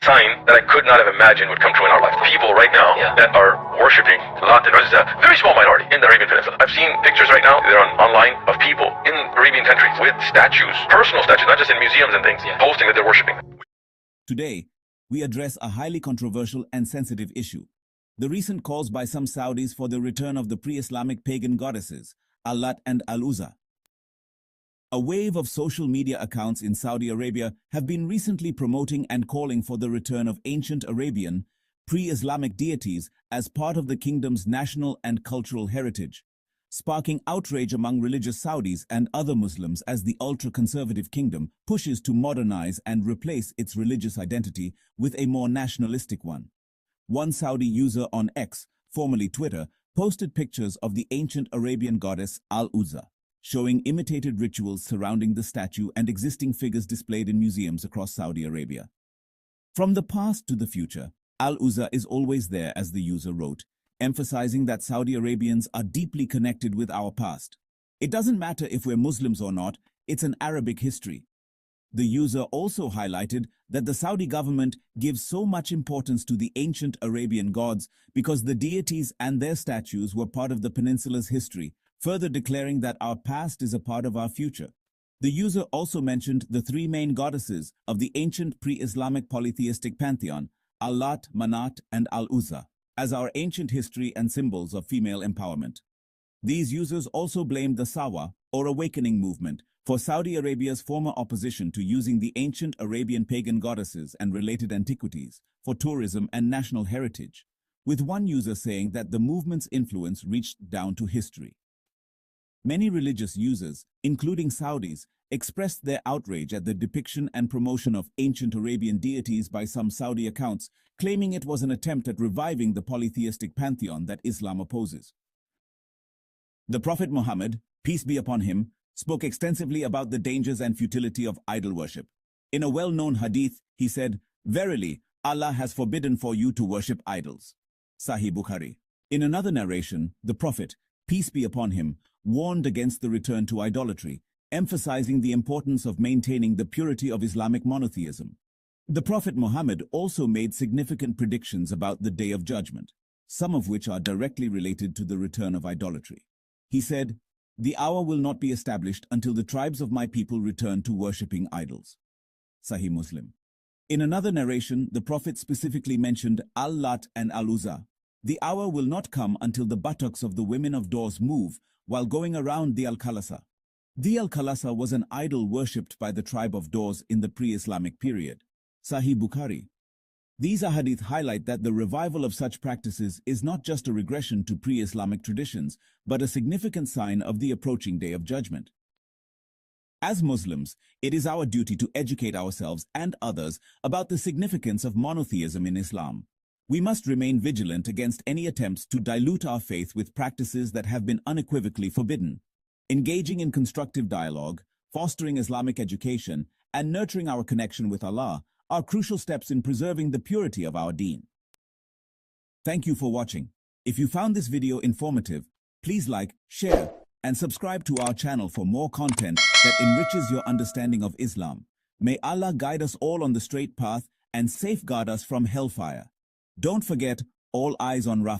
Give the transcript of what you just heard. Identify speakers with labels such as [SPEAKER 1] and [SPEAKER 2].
[SPEAKER 1] sign that I could not have imagined would come true in our life. People right now that are worshipping Al-laat and Al-Uzza, very small minority in the Arabian Peninsula. I've seen pictures right now, they're online, of people in Arabian countries with statues, personal statues, not just in museums and things, posting that they're worshipping.
[SPEAKER 2] Today, we address a highly controversial and sensitive issue. The recent calls by some Saudis for the return of the pre-Islamic pagan goddesses, Al-laat and Al-Uzza. A wave of social media accounts in Saudi Arabia have been recently promoting and calling for the return of ancient Arabian, pre-Islamic deities as part of the kingdom's national and cultural heritage, sparking outrage among religious Saudis and other Muslims as the ultra-conservative kingdom pushes to modernize and replace its religious identity with a more nationalistic one. One Saudi user on X, formerly Twitter, posted pictures of the ancient Arabian goddess Al-Uzza, showing imitated rituals surrounding the statue and existing figures displayed in museums across Saudi Arabia. From the past to the future, Al-Uzza is always there, as the user wrote, emphasizing that Saudi Arabians are deeply connected with our past. It doesn't matter if we're Muslims or not, it's an Arabic history. The user also highlighted that the Saudi government gives so much importance to the ancient Arabian gods because the deities and their statues were part of the peninsula's history, further declaring that our past is a part of our future. The user also mentioned the three main goddesses of the ancient pre-Islamic polytheistic pantheon, Al-laat, Manat, and Al-Uzza, as our ancient history and symbols of female empowerment. These users also blamed the Sawa, or awakening movement, for Saudi Arabia's former opposition to using the ancient Arabian pagan goddesses and related antiquities for tourism and national heritage, with one user saying that the movement's influence reached down to history. Many religious users, including Saudis, expressed their outrage at the depiction and promotion of ancient Arabian deities by some Saudi accounts, claiming it was an attempt at reviving the polytheistic pantheon that Islam opposes. The Prophet Muhammad, peace be upon him, spoke extensively about the dangers and futility of idol worship. In a well-known hadith, he said, "Verily, Allah has forbidden for you to worship idols." Sahih Bukhari. In another narration, the Prophet, peace be upon him, warned against the return to idolatry, emphasizing the importance of maintaining the purity of Islamic monotheism. The Prophet Muhammad also made significant predictions about the Day of Judgment, some of which are directly related to the return of idolatry. He said, "The hour will not be established until the tribes of my people return to worshipping idols." Sahih Muslim. In another narration, the Prophet specifically mentioned Al-laat and Al-Uzza. "The hour will not come until the buttocks of the women of doors move while going around the Al-Khalasa." The Al-Khalasa was an idol worshipped by the tribe of Doors in the pre-Islamic period. Sahih Bukhari. These ahadith highlight that the revival of such practices is not just a regression to pre-Islamic traditions, but a significant sign of the approaching Day of Judgment. As Muslims, it is our duty to educate ourselves and others about the significance of monotheism in Islam. We must remain vigilant against any attempts to dilute our faith with practices that have been unequivocally forbidden. Engaging in constructive dialogue, fostering Islamic education, and nurturing our connection with Allah are crucial steps in preserving the purity of our deen. Thank you for watching. If you found this video informative, please like, share, and subscribe to our channel for more content that enriches your understanding of Islam. May Allah guide us all on the straight path and safeguard us from hellfire. Don't forget, all eyes on Raf.